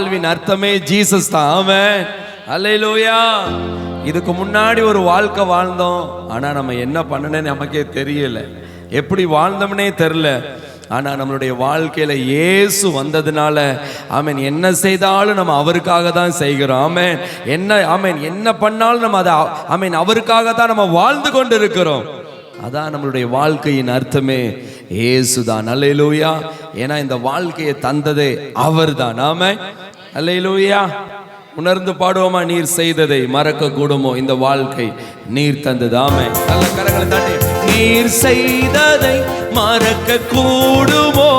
வாழ்வின் அர்த்தமே ஜீசஸ் தான். ஆமென், அல்லேலூயா. இதுக்கு முன்னாடி ஒரு வாழ்க்கை வாழ்ந்தோம், ஆனா நம்ம என்ன பண்ணனே நமக்கே தெரியல, எப்படி வாழ்ந்தோம்னே தெரியல. ஆனா நம்மளுடைய வாழ்க்கையில இயேசு வந்ததுனால ஆமென், என்ன செய்தாலும் நம்ம அவருக்காக தான் செய்கிறோம். ஆமென், என்ன பண்ணாலும் நம்ம அதை ஆமென் அவருக்காக தான் நம்ம வாழ்ந்து கொண்டு இருக்கிறோம். அதான் நம்மளுடைய வாழ்க்கையின் அர்த்தமே இயேசுதான். அல்லேலூயா. ஏன்னா இந்த வாழ்க்கையை தந்ததே அவர்தான். ஆமென், அல்லேலூயா. உணர்ந்து பாடுவோமா? நீர் செய்ததை மறக்க கூடுமோ இந்த வாழ்க்கை நீர் தந்தது. ஆமென். நல்ல கரங்களை தட்டி நீர் செய்ததை மறக்க கூடுமோ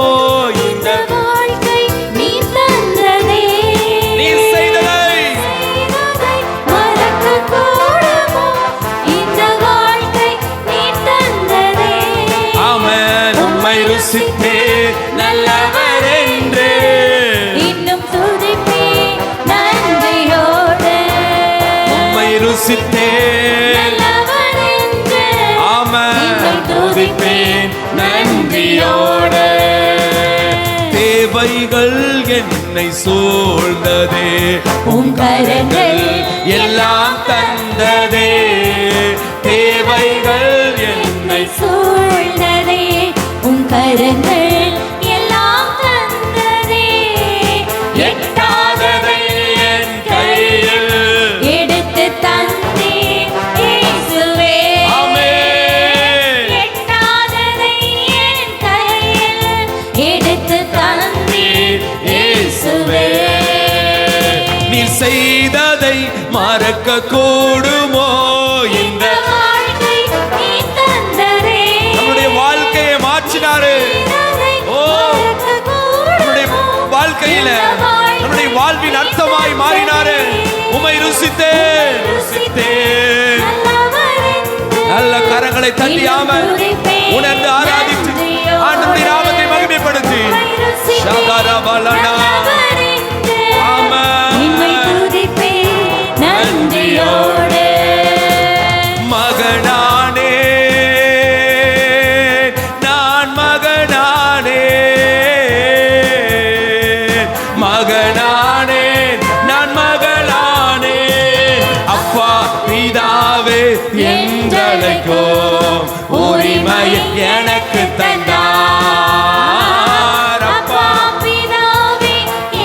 இந்த வாழ்க்கை நீர் தந்ததே, நீர் செய்ததை மறக்க கூடுமோ இந்த வாழ்க்கை நீர் தந்ததே. ஆமென். உம்மை ருசித்தே நல்லவர் என்று இன்னும் துதிப்பே நன்றியோடு, உம்மை ருசித்தே நல்லவர் என்று ஆமென் இன்னும் துதிப்பேன் நன்றியோடு. தேவைகள் என்னை சூழ்ந்ததே, உம் கரங்கள் எல்லாம் தந்ததே. தேவைகள் என்னை சூழ்ந்ததே, உம் கரங்கள் எல்லாம் தந்ததே. எட்டாததை என் கையில் எடுத்து தந்தே இயேசுவே. ஆமென். எட்டாததை என் கையில் எடுத்து தந்தே இயேசுவே. நீர் செய்ததை மறக்க கூடுமோ இந்த வாழ்க்கை நீர் தந்ததே, நம்முடைய வாழ்க்கையை மாற்றினாரு. ஓ, நம்முடைய வாழ்க்கையில நம்முடைய வாழ்வின் அர்த்தமாய் மாறினாரு. உம்மை ருசித்தே ருசித்தே. நல்ல கரங்களை தட்டி ஆமென் உணர்ந்து ஆராதித்து ஆண்டவருடைய நாமத்தை மகிமைப்படுத்தி ஷகரபலனா. நன்றியோடு மகனானே நான் மகனானே, மகனானே நான் மகளானே. அப்பா பிதாவே என்றழைக்கும் உரிமை எனக்கு தந்தார். அப்பா பிதாவே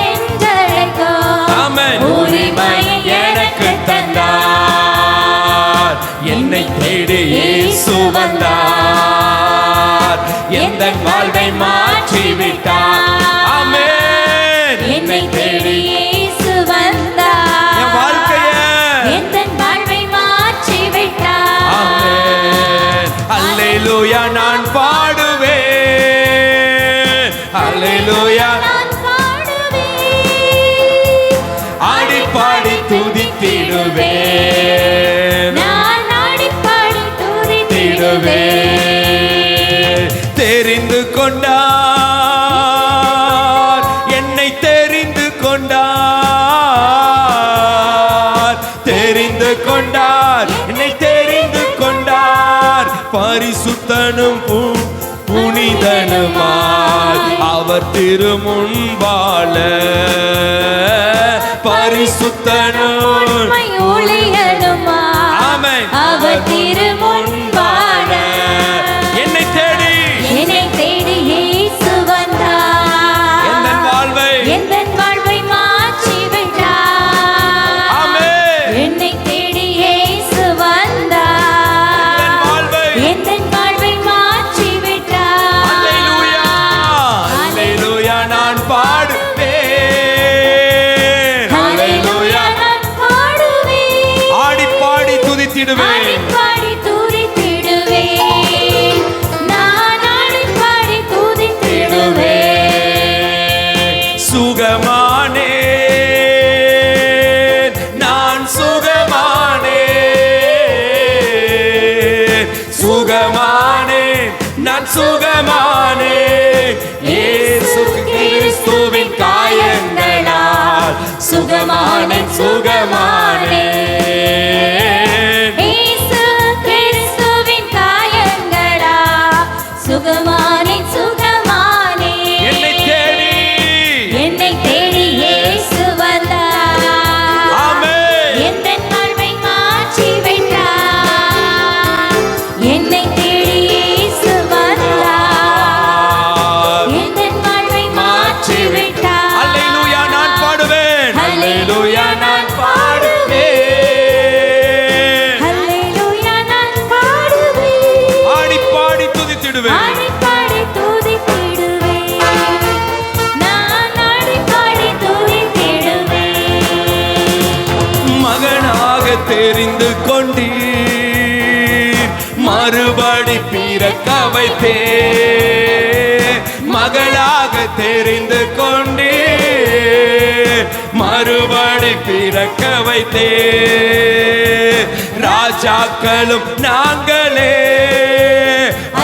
என்றழைக்கும் ஆமென் உரிமை எனக்கு தந்தார். என்னை தேடி இயேசு வந்தார், எந்த வாழ்வை மாற்றி விட்டார். ஆமென். என்னை தேடி இயேசு வந்தார், என் வாழ்க்கைய எந்தன் வாழ்வை மாற்றி விட்டார். ஆமென். அல்லேலூயா நான் பாடுவேன், அல்லேலூயா நான் பாடுவேன், ஆடி பாடி துதித்திடுவேன், நான் ஆடிப்பாடி துதித்திடுவேன். தெரிந்து கொண்டார், என்னை தெரிந்து கொண்டார், தெரிந்து கொண்டார், என்னை தெரிந்து கொண்டார். பரிசுத்தனும் புனிதனுமாய் அவர் திருமுன்பால பரிசுத்தனும் உண்மை ஊழியனுமா ஆமென் அவர் திருமுன்பாக என்னை தேடி என்னை தேடி இயேசு வந்தார், எந்தன் வாழ்வை எந்தன் வாழ்வை மாற்றி விட்டார். ஆமென். என்னை தேடி இயேசு வந்தார், எந்தன் வாழ்வை எந்தன் வாழ்வை மாற்றி விட்டார். அல்லேலூயா அல்லேலூயா நான் பாடுவேன், அல்லேலூயா நான் பாடுவேன், ஆடி பாடி துதித்திடுவேன். ஆடிப்பாடி துதித்திடுவேன், நான் ஆடிப்பாடி துதித்திடுவேன். சுகமானேன் நான் சுகமானேன், சுகமானேன் நான் சுகமானேன். இயேசு கிறிஸ்துவின் காயங்களால் சுகமானேன் சுகமானேன். இயேசு கிறிஸ்துவின் காயங்களா சுகமானேன் சுகமானேன். என்னை தேடி என்னை தேடி இயேசு தெரிந்து கொண்டீர், மறுபடி பிறக்க வைத்தே. மகளாக தெரிந்து கொண்டீர், மறுபடி பிறக்க வைத்தே. ராஜாக்களும் நாங்களே,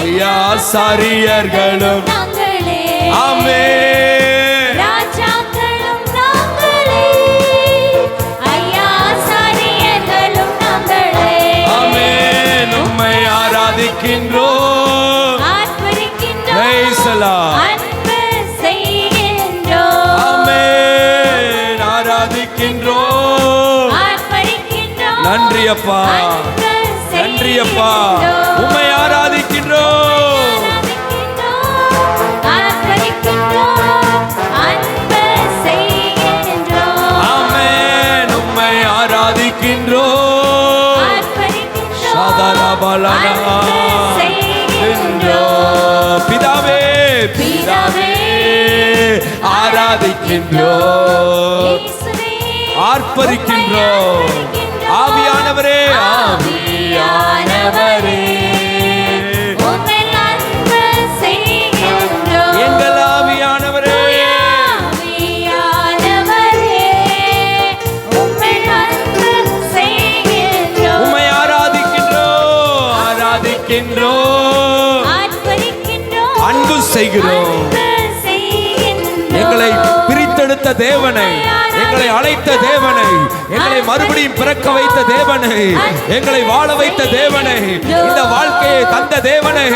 ஐயா சாரியர்களும் நாங்களே. ஆமென். ராஜாக்களும் நாங்களே, ஐயா சாரியர்களும் நாங்களே. ஆமென். உம்மை ஆராதிக்கின்றோம், ஆர்ப்பரிக்கின்றோம், Praise the Lord. அன்பு செய்கின்றோம். ஆமென். ஆராதிக்கின்றோம். ஆர்ப்பரிக்கின்றோம், நன்றி அப்பா, அன்பு நன்றி அப்பா. செய்கின்றோம். உம்மை ஆராதிக்கின்றோம். ஆர்ப்பரிக்கின்றோம், அன்பு செய்கின்றோம். ஆமென். உம்மை ஆராதிக்கின்றோம். ஆர்ப்பரிக்கின்றோம், சதரபலனா அன்பு செய்கின்றோம். பிதாவே, பிதாவே ஆராதிக்கின்றோம், இயேசுவே, ஆர்ப்பரிக்கின்றோம். ஆவியானவரே, ஆவியானவரே உம்மை அன்பு செய்கின்றோம். எங்கள் ஆவியானவரே, ஆவியானவரே, உம்மை அன்பு செய்கின்றோம். உம்மை ஆராதிக்கின்றோம், ஆராதிக்கின்றோம், ஆர்ப்பரிக்கின்றோம், அன்பு செய்கிறோம். அன்பு செய்கின்றோம். எங்களை பிரித்தெடுத்த தேவனை, எங்களை அழைத்த தேவனை, எங்களை மறுபடியும் பிறக்க வைத்த தேவனை, எங்களை வாழ வைத்த தேவனை, இந்த வாழ்க்கையை தந்த தேவனை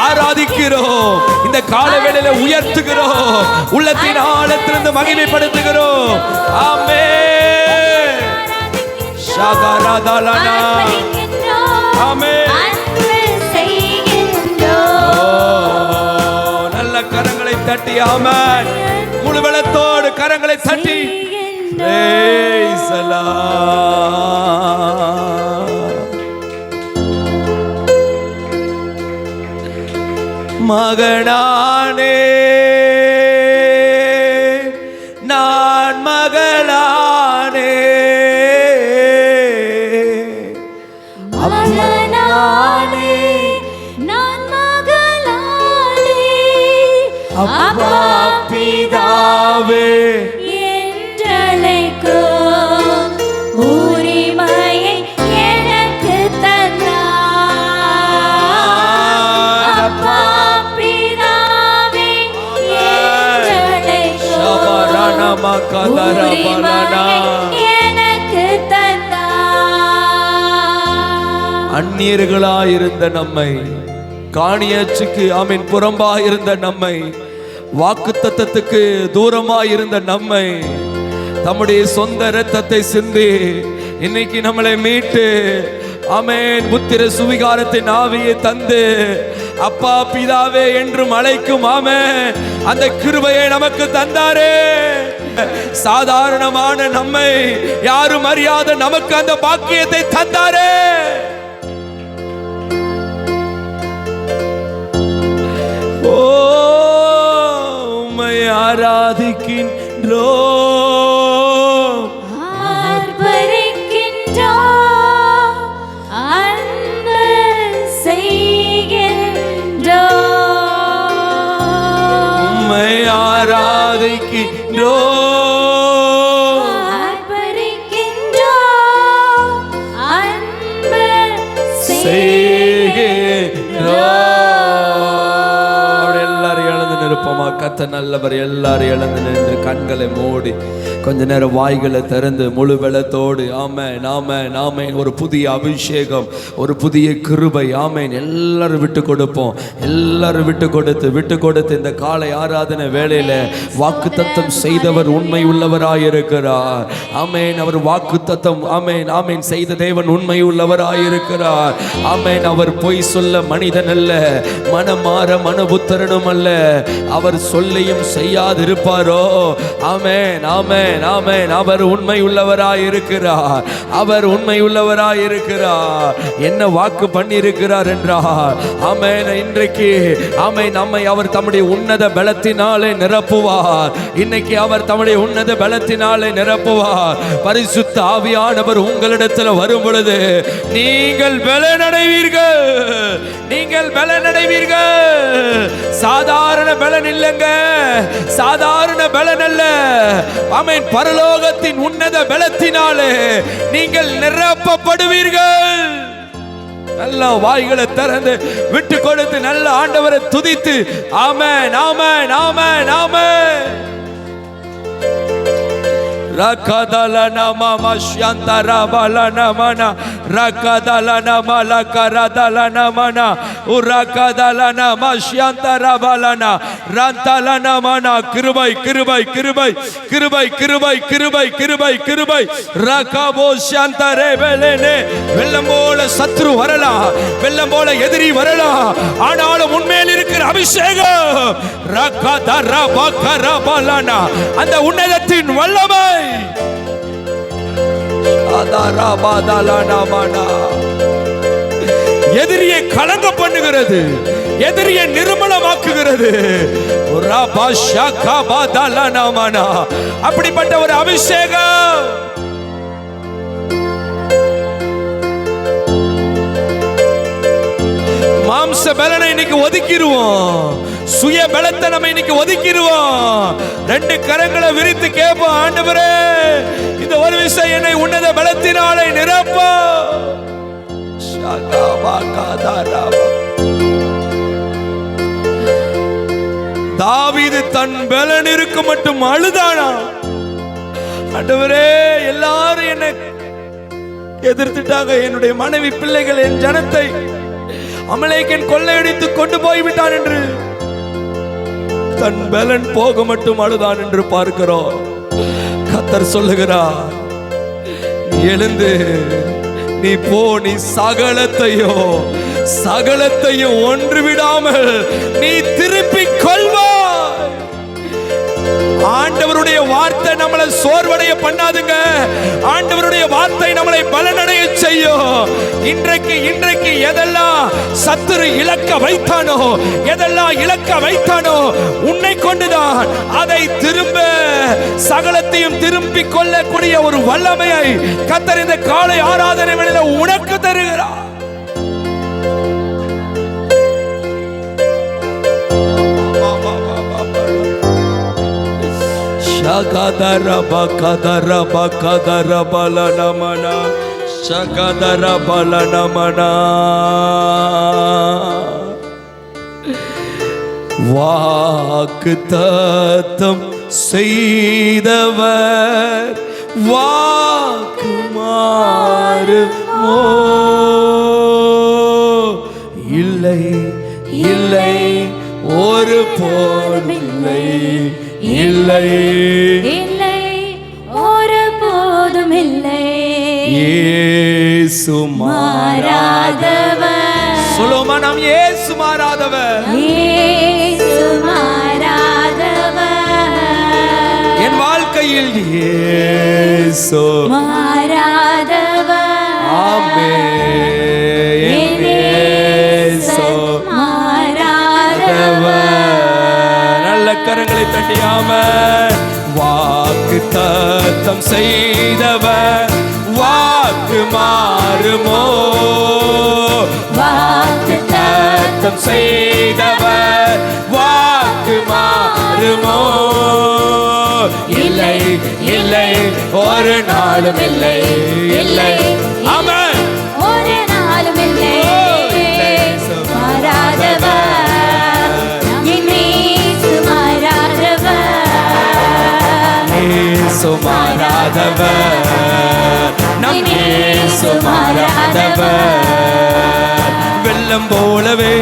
ஆராதிக்கிறோம். இந்த கால வேளையில உயர்த்துகிறோம், உள்ளத்தின் ஆழத்திலிருந்து மகிமைப்படுத்துகிறோம். ஆமென். ஷகரதலனா. ஆமென். அன்பு செய்கின்றோம். ஓ, நல்ல கரங்களை தட்டி, ஆமென். முழு பலத்தோடு கரங்களை தட்டி Praise the Lord. மகனானே நான், மகளானே மகனானே நான், மகளானே அப்பா பிதாவே என்றழைக்கும் உரிமையை எனக்கு தந்தார். அப்பா பிதாவே என்றழைக்கும் உரிமையை எனக்கு தந்தார். அந்நியர்களாயிருந்த நம்மை, காணியாட்சிக்கு ஆமீன் புறம்பாயிருந்த நம்மை, வாக்குத்தத்தத்துக்கு தூரமாயிருந்த நம்மை தம்முடைய சொந்த இரத்தத்தை சிந்தி இன்னைக்கு நம்மளை மீட்டு, ஆமென், புத்திர சுவிகாரத்தின் ஆவியை தந்து அப்பா பிதாவே என்றும் அழைக்கும், ஆமென், அந்த கிருபையை நமக்கு தந்தாரே. சாதாரணமான நம்மை, யாரும் அறியாத நமக்கு அந்த பாக்கியத்தை தந்தாரே. ஓ, உம்மை ஆராதிக்கின்றோம், ஆர்ப்பரிக்கின்றோம், அன்பு செய்கின்றோம். உம்மை ஆராதிக்கின்றோம், ஆர்ப்பரிக்கின்றோம், அன்பு செய்கின்றோம். எல்லாரும் எழுந்து நிற்போமா? கர்த்தர் நல்லவர். எல்லாரும் எழுந்து நின்று கண்களை மூடி கொஞ்ச நேரம் வாய்களை திறந்து முழு வெள்ளத்தோடு ஆமென், ஆமென், ஆமென், ஒரு புதிய அபிஷேகம், ஒரு புதிய கிருபை, ஆமென், எல்லாரும் விட்டு கொடுப்போம். எல்லாரும் விட்டு கொடுத்து இந்த காலை ஆராதனை வேளையில வாக்குத்தத்தம் செய்தவர் உண்மை உள்ளவராயிருக்கிறார். ஆமென். அவர் வாக்குத்தத்தம், ஆமென், ஆமென், செய்த தேவன் உண்மை உள்ளவராயிருக்கிறார். ஆமென். அவர் பொய் சொல்ல மனிதன் அல்ல, மனம் மாற மனபுத்திரனும் அல்ல. அவர் சொல்லையும் செய்யாதிருப்பாரோ? ஆமென், ஆமென். ஆமென் ஆமென். அவர் உண்மை உள்ளவராய் இருக்கிறார். அவர் உண்மை உள்ளவராய் இருக்கிறார். என்ன வாக்கு பண்ணி இருக்கிறார் என்றார், ஆமென், இன்றைக்கு ஆமென் நம்மை அவர் தம்முடைய உன்னத பலத்தினாலே நிரப்புவார். இன்னைக்கு அவர் தம்முடைய உன்னத பலத்தினாலே நிரப்புவார். பரிசுத்த ஆவியானவர் உங்களிடத்தில் வரும் பொழுது நீங்கள் பலனடைவீர்கள். நீங்கள் பலனடைவீர்கள். சாதாரண பலன் இல்லைங்க, சாதாரண பலன் அல்ல. ஆமென். பரலோகத்தின் உன்னத பலத்தினாலே நீங்கள் நிரப்பப்படுவீர்கள். நல்ல வாய்களை திறந்து விட்டு கொடுத்து நல்ல ஆண்டவரை துதித்து ஆமென் ஆமென் ஆமென் ஆமென். Rakadalana mama shantarabala mana rakadalana malakaradalana mana urakadalana mashyantarabala rantalana mana kirubai kirubai kirubai kirubai kirubai kirubai kirubai kirubai rakabo shantarebelene வெள்ளம் போல சத்ரு வரலாம், வெள்ளம் போல எதிரி வரலாம், ஆனாலும் உண்மையில் இருக்கிற அபிஷேகம் ரகதரபகரபலனா அந்த உன்னதத்தின் வல்லமை எதிரியை கலங்க பண்ணுகிறது, எதிரியை நிர்மலமாக்குகிறது. அப்படிப்பட்ட ஒரு அபிஷேகம் மாம்ச பலனை இன்னைக்கு ஒதுக்கிடுவோம், சுய பலத்தை நம்ம இன்னைக்கு ஒதுக்கிடுவோம். ரெண்டு கரங்களை விரித்து கேட்போம், ஆண்டவரே இந்த ஒரு விஷயம் என்னை உன்னத பலத்தினாலே நிரப்ப. தாவீது தன் பலன் இருக்க மட்டும் அழுதானா, ஆண்டவரே எல்லாரும் என்னை எதிர்த்துட்டாங்க, என்னுடைய மனைவி பிள்ளைகள் என் ஜனத்தை அமலேக்கன் கொள்ளையடித்து கொண்டு போய்விட்டான் என்று தன் பலன் போக மட்டும் அழுதான் என்று பார்க்கிறோம். கர்த்தர் சொல்லுகிறார், எழுந்து நீ போ, நீ சகலத்தையும் ஒன்று விடாமல் நீ திருப்பிக் கொள்வாய். ஆண்டவருடைய வார்த்தை நம்மளை சோர்வடைய பண்ணாதுங்க. ஆண்டவருடைய வார்த்தை நம்மளை பலனடைய செய்யும். இன்றைக்கு எதெல்லாம் சத்துரு இலக்க வைத்தானோ, எதெல்லாம் இலக்க வைத்தானோ உன்னை கொண்டுதான் அதை திரும்ப சகலத்தையும் திரும்பிக் கொள்ளக்கூடிய ஒரு வல்லமையை கர்த்தர் இந்த காலை ஆராதனை வேளையிலே உனக்கு தருகிறார். Shakadarabakadarabakadarabalalamana Shakadarabalanamana வாக்குத்தத்தம் செய்தவர் வாக்கு மாறுமோ? இல்லை இல்லை ஒரு போதுமில்லை, இல்லை இல்லை ஒரு போதும் இல்லை. இயேசு மாறாதவர். சொல்லுமா, நாம் இயேசு மாறாதவர், இயேசு மாறாதவர். என் வாழ்க்கையில் இயேசு மாறாதவர். ஆமென். இயேசு மாறாதவர். நல்ல கரங்களை தட்டியாம வாக்குத்தத்தம் செய்தவர் வாக்கு மாறுமோ? வாக்குத்தத்தம் செய்தவர் வாக்கு மாறுமோ? இல்லை இல்லை ஒரு நாளும் இல்லை, இல்லை ஆமென், ஒரு நாளும் இல்லை. மாறாதவர், என் இயேசு மாறாதவர். இயேசு மாறாதவர், நம் இயேசு மாறாதவர். வெள்ளம் போலவே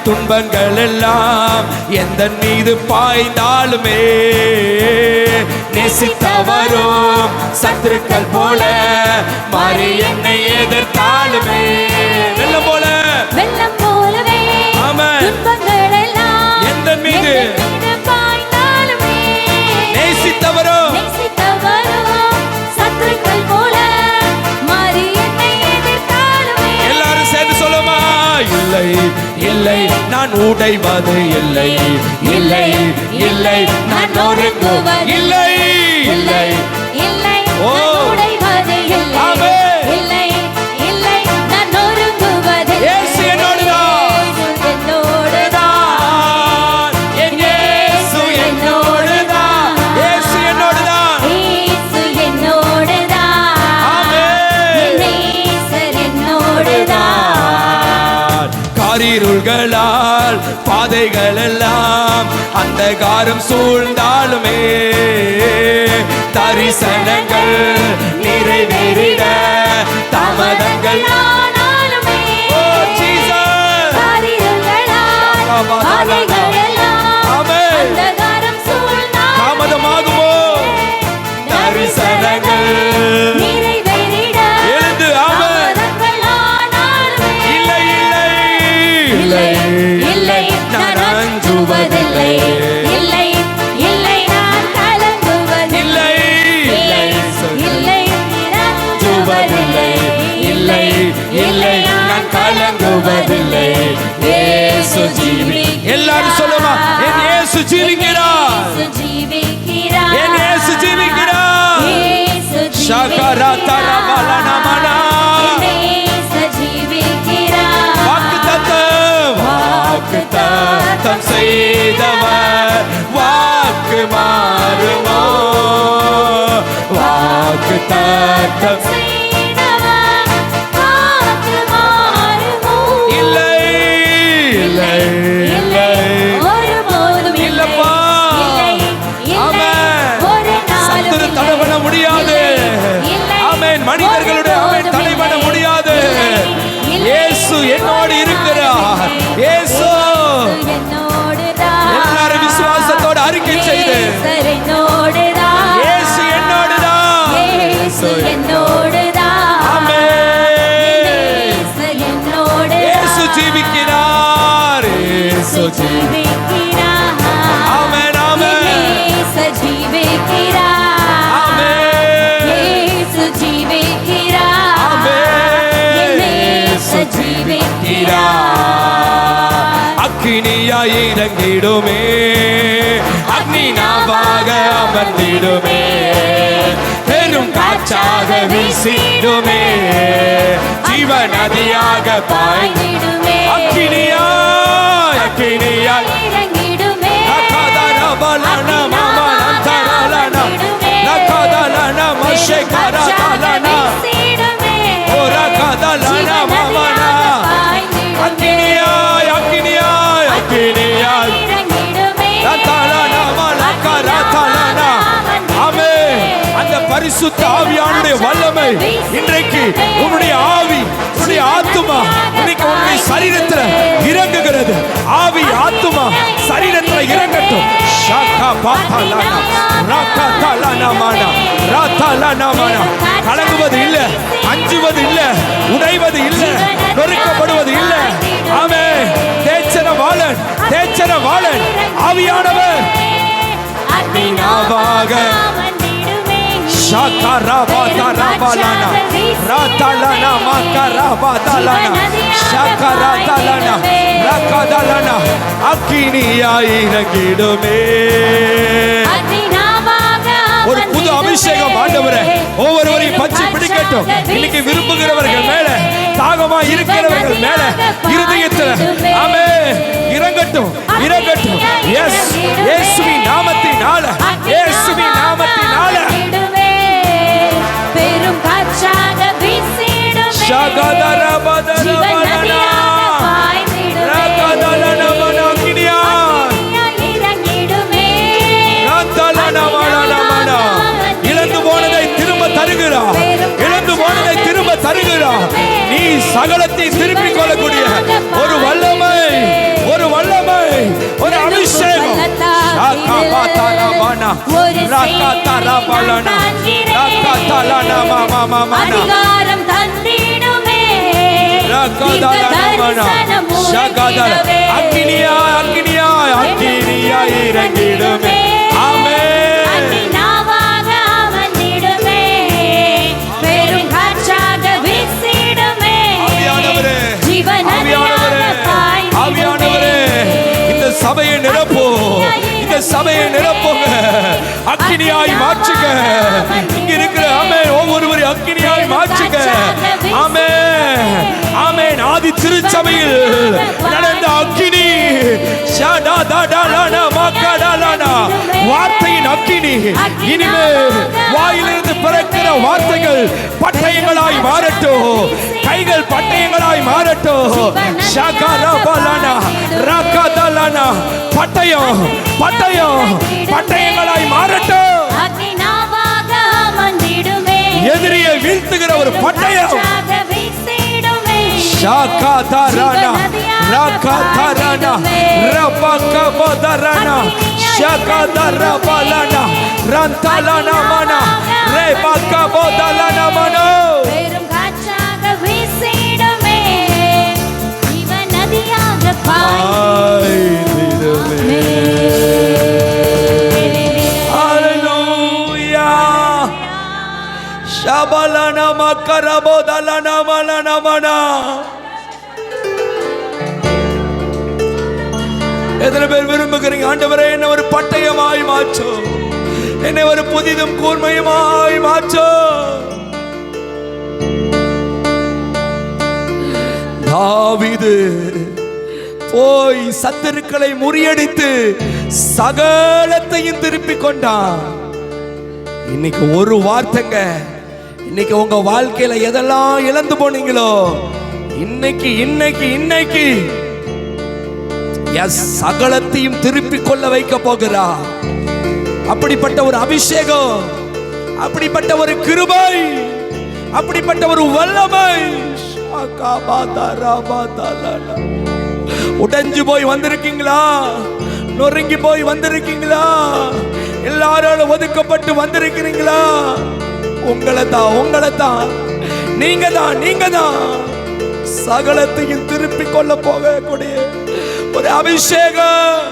துன்பங்கள் எல்லாம் எந்த மீது பாய்ந்தாலுமே நேசித்தவரும் சத்துருக்கள் போல மாறி என்னை எதிர்த்தாலுமே. வெள்ளம் போல, வெள்ளம் போலவே ஆமென், துன்பங்கள் எல்லாம் எந்த மீது பாய்ந்தாலுமே நேசித்தவரும் நான் உடைவது இல்லை, இல்லை இல்லை நான் நொறுங்குவது இல்லை, இல்லை இல்லை ஓ. நான் உடைவது இல்லை, ஆமென். இல்லை இல்லை நான் நொறுங்குவது இல்லை. இயேசு என்னோடுதான். என்னோடுதான். என் இயேசு என்னோடுதான். இயேசு என்னோடுதான். இயேசு என்னோடுதான். ஆமென். என் நேசர் என்னோடுதான். காரிருள்களால் பாதைகள் எல்லாம் அந்தகாரம் சூழ்ந்தாலுமே தரிசனங்கள் நிறைவேறிட தாமதங்கள் ஆனாலுமே ஓ ஜீசஸ் காரிருள்களால் பாதைகள் எல்லாம் ஆமென். அந்தகாரம் சூழ்ந்தாலும் தாமதமாகுமோ தரிசனங்கள் நிறைவேறிட எழுந்து ஆமென். தாமதங்கள் ஆனாலுமே இல்லை இல்லை இல்லை நான் அஞ்சுவதில்லை, இல்லை இல்லை நான் கலங்குவதில்லை, இல்லை இல்லை நான் அஞ்சுவதில்லை, இல்லை இல்லை நான் கலங்குவதில்லை. இயேசு ஜீவி எல்லாரும் சொல்லுமா என் இயேசு ஜீவிக்கிறார், இயேசு ஜீவிக்கிறார், என் இயேசு ஜீவிக்கிறார். இயேசு ஷகரா தரபலனமனா இயேசு ஜீவிக்கிறார். வாக்குத்தத்தம் செய்தவர் வாக்கு மாறுமோ, வாக்குத்தத்தம் செய்தவர் வாக்கு மாறுமோ? இல்லை இல்லை இல்லை ஒருபோதும் இல்லை, இல்லப்பா. இல்லை, இல்லை, ஆமென். ஒரு நாளும் சத்துரு இல்லை. தடை பண்ண முடியாது. இல்லை, ஆமென். மனிதர்களுடைய ஆமென் தடை பண்ண முடியாது. இயேசு என்னோடு இருக்கிறார். இயேசு என்னோடுதான். எல்லாரும் விசுவாசத்தோடு அறிக்கை செய்து நேசர் என்னோடுதான். இயேசு என்னோடுதான். இயேசு என்னோடுதான். ஆமென். நேசர் என்னோடுதான். இயேசு ஜீவிக்கிறார். இயேசு ஜீவிக்கிறார். ஆமென் ஆமென் நேசர் ஜீவிக்கிறார். ஆமென் இயேசு ஜீவிக்கிறார். ஆமென். நேசர் ஜீவிக்கிறார். அக்கினியாய் இறங்கிடுமே, அக்னி நாவாக அமர்ந்திடுமே, பெரும் காற்றாக வீசிடுமே, ஜீவ நதியாக பாய் பாய்ந்திடுமே. அக்கினியாய் அக்கினியாய் இறங்கிடுமே. ரகதரபலன மமனந்தரலன ரகதலன மஷேகரதலன வீசிடுமே. ஓ ரகதலன மமன அக்கினியாய் அக்கினியாய் அக்கினியாய் இறங்கிடுமே. ரதலன மலகரதலன ஆமென். அந்த பரிசுத்த ஆவியானுடைய வல்லமை இன்றைக்கு உன்னுடைய ஆவி உன்னுடைய ஆத்துமா இன்னைக்கு உன்னுடைய சரீரத்துல இறங்குகிறது. ஆவி ஆத்துமா சரீரத்துல இறங்கட்டும். ஷாகா பாதலன ரகதலன மன ரதலன மன கலங்குவது இல்ல, அஞ்சுவது இல்ல, உடைவது இல்ல, நொறுக்கப்படுவது இல்ல. ஆமென். தேச்சரவாளன் தேச்சரவாளன் ஆவியானவர் அக்னிநாவாக ஷகரபதரபலன ரதலன மகரபதலன ஷகரதலன ரகதலன அக்கினியாய் இறங்கிடுமே. ஒரு புது அபிஷேகம் ஆண்டவரே ஒவ்வொருவரையும் பற்றி பிடிக்கட்டும். இன்னைக்கு விரும்புகிறவர்கள் மேல, தாகமா இருக்கிறவர்கள் மேல, இருதயத்தில் ஆமென் இறங்கட்டும் இறங்கட்டும். எஸ் இயேசுவின் நாமத்தினால, இயேசுவின் நாமத்தினால பெரும் காற்றாக வீசிடுமே. ஷகதரபதரபலன ரகதலன மனோகினியா இறங்கிடுமே. ரதலன மனமன இழந்து போனதை திரும்ப தருகிறார், இழந்து போனதை திரும்ப தருகிறார். நீ சகலத்தை திருப்பிக் கொள்ளக்கூடிய ஒரு வல்லமை, ஒரு வல்லமை, ஒரு அபிஷேகம். அதிகாரம் தந்திடுமே. அக்கினியா அக்கினியா அக்கினியா இறங்கிடுமே. ஆமென். அக்கினிநாவாக அமர்ந்திடுமே. பெரும் காற்றாக வீசிடுமே. ஆவியானவரே, ஜீவ நதியாக ஆவியானவரே, பாய்ந்திடுமே. ஆவியானவரே, சபையை நிரப்புங்க, அக்கினியாய் மாற்றுங்க. இங்க இருக்கிற ஆமென் ஒவ்வொருவரையும் அக்கினியாய் மாற்றுங்க. ஆமென் ஆமென். ஆதி திருச்சபையில் நடந்த அக்கினி, வார்த்தையின் அக்கினி இனிமேல் வாயிலிருந்து பிறக்கிற வார்த்தைகள் பட்டயங்களாய் மாறட்டும், கைகள் பட்டயங்களாய் மாறட்டும். பட்டயம் பட்டயம் பட்டயங்களாய் மாறட்டும். எதிரியை வீழ்த்துகிற ஒரு பட்டயம். ஷாகாதாரானா ராகாதாரானா ரபகபதரானா ஷகாதரபலனா ரந்தலனா மனா ரபகபதலனா மனோ. பெரும் காற்றாக வீசிடுமே, ஜீவ நதியாக பாய்ந்திடுமே. ஹalleluya. ஷபலனா மக்கரபோதலனா மலனா மனா. எத்தனை பேர் விரும்புகிறீங்க, ஆண்டவரே என்னை ஒரு பட்டயமாய் மாற்றும், என்னை ஒரு புதிதும் கூர்மையுமாய் மாற்றும். தாவீது போய் சத்துருக்களை முறியடித்து சகலத்தையும் திருப்பிக் கொண்டான். இன்னைக்கு ஒரு வார்த்தைங்க, இன்னைக்கு உங்க வாழ்க்கையில எதெல்லாம் இழந்து போனீங்களோ, இன்னைக்கு இன்னைக்கு இன்னைக்கு சகலத்தையும் திருப்பிக் கொள்ள வைக்க போகிறா. அப்படிப்பட்ட ஒரு அபிஷேகம், அப்படிப்பட்ட ஒரு கிருபை, அப்படிப்பட்ட ஒரு வல்லமை. உடைஞ்சு போய் வந்திருக்கீங்களா? நொறுங்கி போய் வந்திருக்கீங்களா? எல்லாரும் ஒதுக்கப்பட்டு வந்திருக்கிறீங்களா? உங்களை தான் நீங்க தான் சகலத்தையும் திருப்பிக் கொள்ள போகக்கூடிய ஒரு அபிஷேகம்.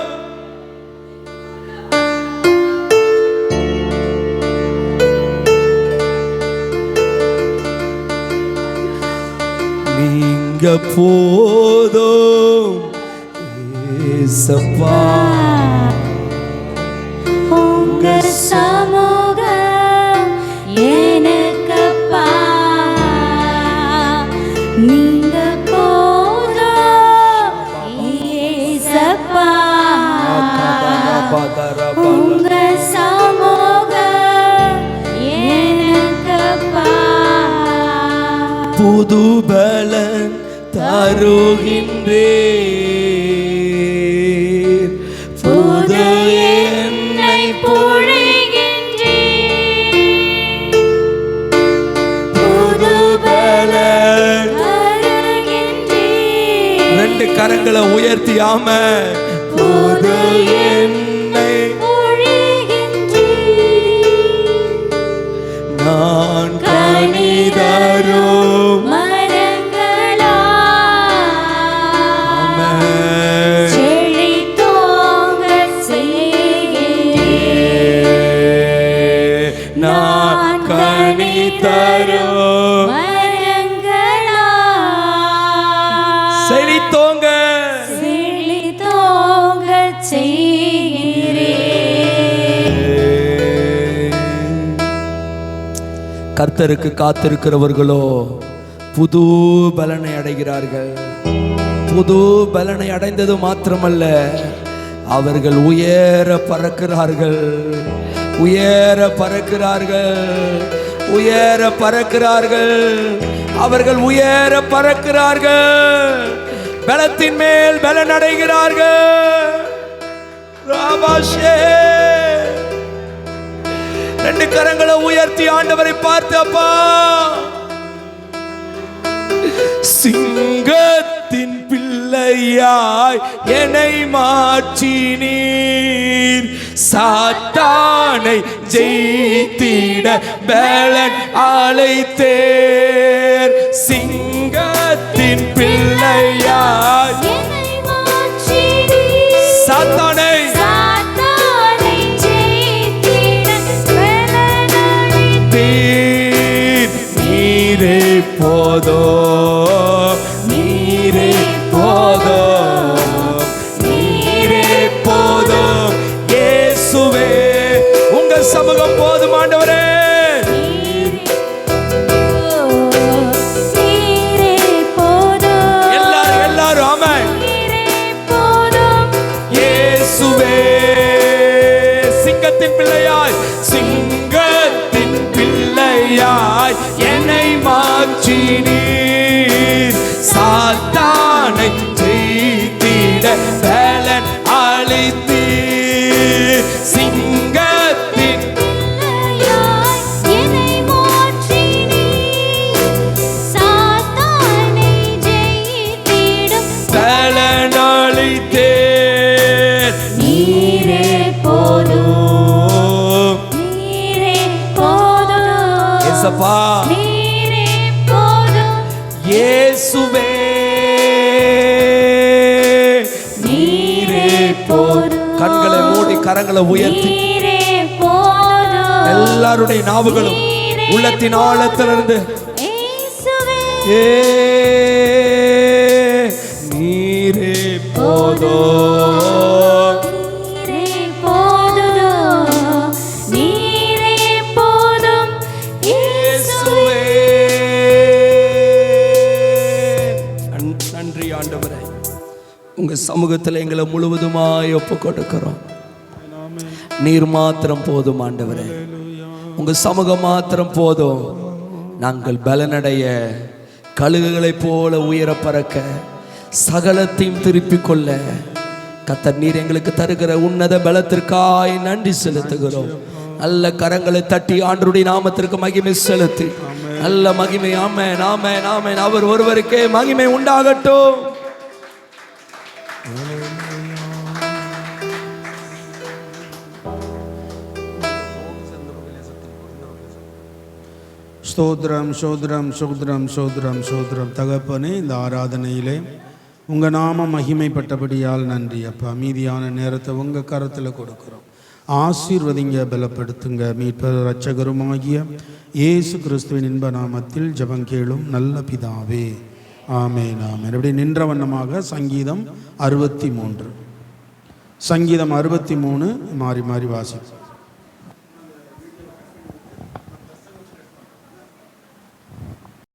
நீங்க போதும் ஏசப்பா, உங்க சமூகம் எனக்கப்பா. நீங்க போதும் ஏசப்பா, உங்க சமூகம் எனக்கப்பா. புது பலன் தருகின்றேன், புது என்னை பொழிகின்றேன், புது பலன் தருகின்றேன். ரெண்டு கரங்களை உயர்த்தி ஆம புது என்னை பொழிகின்றேன். நான் கனிதரும் மரங்களா ஆமென். செழித்தோங்க செய்கிறேன். நான் கனிதரும் மரங்களா செழித்தோங்க செழித்தோங்க செய்கிறேன். கர்த்தருக்கு காத்திருக்கிறவர்களோ புது பலனை அடைகிறார்கள். புது பலனை அடைந்தது மாத்திரமல்ல, அவர்கள் உயர பறக்கிறார்கள், உயர பறக்கிறார்கள், உயர பறக்கிறார்கள். அவர்கள் உயர பறக்கிறார்கள், பலத்தின் மேல் பலன் அடைகிறார்கள். ராபாஷே, ரெண்டு கரங்களை உயர்த்தி ஆண்டவரை பார்த்து, அப்பா சிங்கத்தின் பிள்ளையாய் என்னை மாற்றினீர், சாத்தானை ஜெயித்திட பலன் அழைத்தேர். சிங்கத்தின் பிள்ளையாய் என்னை மாற்றினீர், சாத்தானை சாத்தானை ஜெயித்திட பலன் அளித்தீர். நீரே போதோ, நீரே போதோ, நீரே போதோ வெற்றியாய் என்னை மாற்றினீர். சாத்தானை ஜெயித்திட பலன் அளித்தீர். சிங்கத்தின் பிள்ளையாய் என்னை மாற்றினீர். சாத்தானை ஜெயித்திடும் பலன் அளித்தீர். நீரே போதும், நீரே போதும், ஏசப்பா நீரே போதும், இயேசுவே நீரே போதும். கண்களை மூடி கரங்களை உயர்த்தி நீரே போதும். எல்லாருடைய நாவுகளும் உள்ளத்தின் ஆழத்திலிருந்து இயேசுவே நீரே போதும், நீரே போதும், நீரே போதும், இயேசுவே. நன்றி ஆண்டவரே, உங்க சமூகத்தில் எங்களை முழுவதுமாய் ஒப்பு கொடுக்கிறோம். நீர் மாத்திரம் போதும் ஆண்டவரே, உங்க சமூகம் மாத்திரம் போதும். நாங்கள் பலனடைய கழுகுகளைப் போல உயர பறக்க சகலத்தையும் திருப்பிக் கொள்ள கர்த்தர் நீர் எங்களுக்கு தருகிற உன்னத பலத்திற்காய் நன்றி செலுத்துகிறோம். நல்ல கரங்களை தட்டி ஆண்டவருடைய நாமத்திற்கு மகிமை செலுத்தி நல்ல மகிமை. ஆமென், ஆமென், ஆமென். அவர் ஒருவருக்கே மகிமை உண்டாகட்டும். ஸ்தோத்திரம், சோத்திரம், சோத்திரம், சோத்திரம், சோத்திரம். தகப்பனே, இந்த ஆராதனையிலே உங்கள் நாமம் மகிமைப்பட்டபடியால் நன்றி அப்பா. மீதியான நேரத்தை உங்கள் கரத்தில் கொடுக்குறோம். ஆசீர்வதிங்க, பலப்படுத்துங்க. மீட்பர் இரட்சகருமாகிய இயேசு கிறிஸ்துவின் இன்ப நாமத்தில் ஜெபம் கேளும் நல்ல பிதாவே, ஆமென், ஆமென். அப்படி நின்ற வண்ணமாக சங்கீதம் 63 மாறி மாறி வாசிப்போம்.